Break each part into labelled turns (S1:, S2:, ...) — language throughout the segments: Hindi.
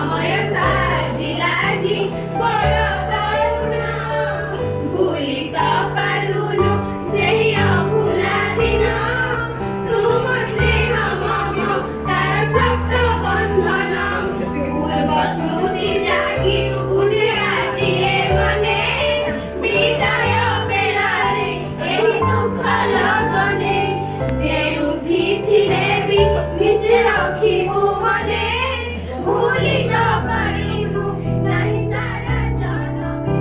S1: समय साजिला जी बड़ करुणा भूली तो पारुनु सेही अभुला दिन तुम स्नेह मम तार सप्त बंधन पूर्व स्मृति जागी उठे आजी मने विदाय बेलारे एही दुख लगने जे उठिथिले भी निश्चय रखिबु मने भूली तो पारिबु नहीं सारा जन्मे।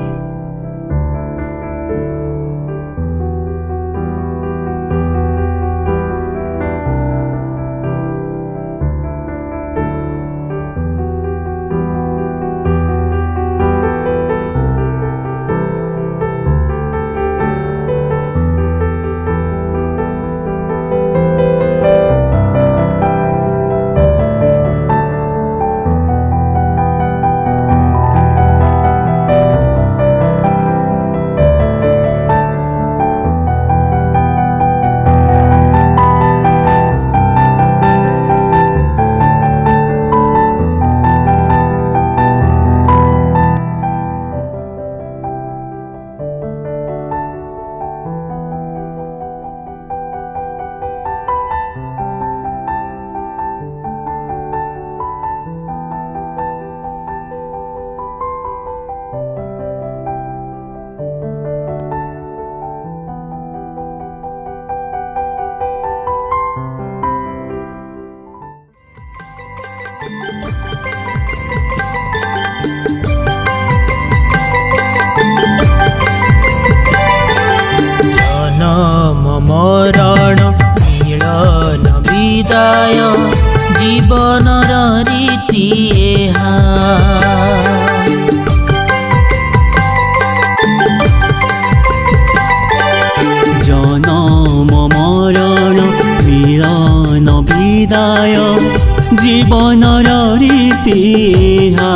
S2: जन्म मरण मिलन विदाय जीवनर रीति एहा
S3: जन्म मरण मिलन विदाय जीवनर रीति एहा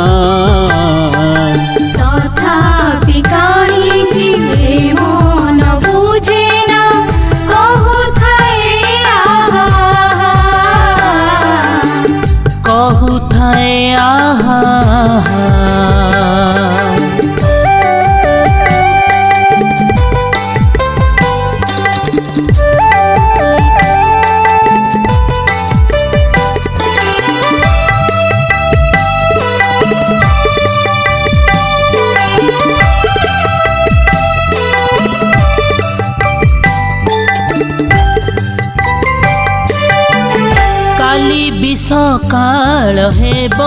S1: तथापि काणीति ए मन बुझेना कहुथाए
S2: आहा काली विषकाल हेब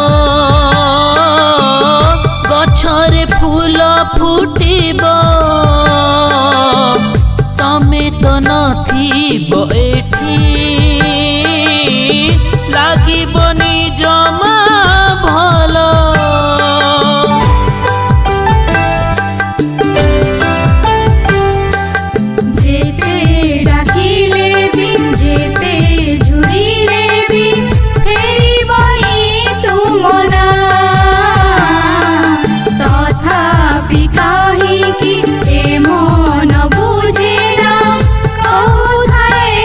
S2: गछरे फूल फुटिब तमे तो नथिब एठी लागिबनी जमा भल
S1: जेते डाकिले भी जेते झुरिले भी फेरिबनी तुमना तथापि काहीकि ए मन बुझेना कहुथाए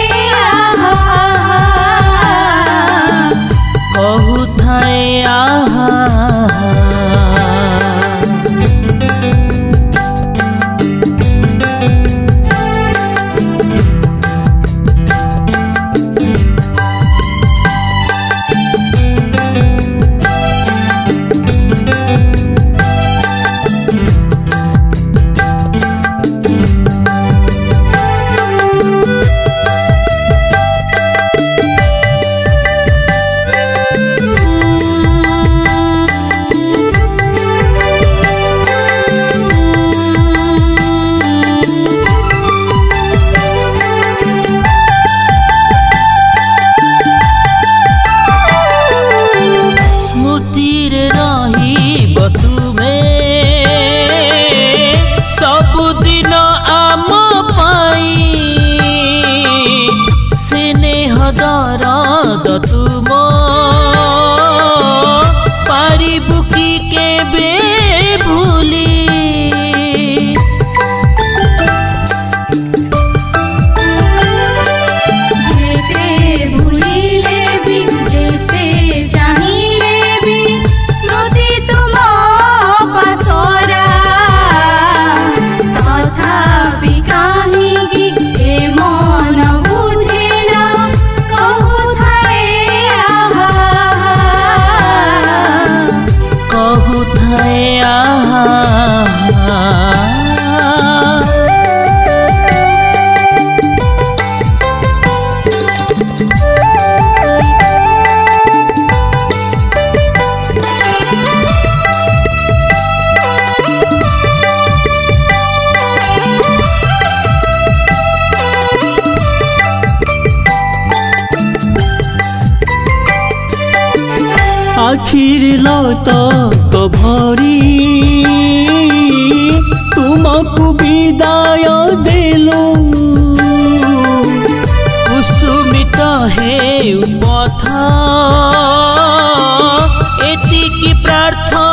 S3: आखिर लतक भरी तुमको विदाय देलु
S2: कुसुमित हेउ पथ एतिकी प्रार्थना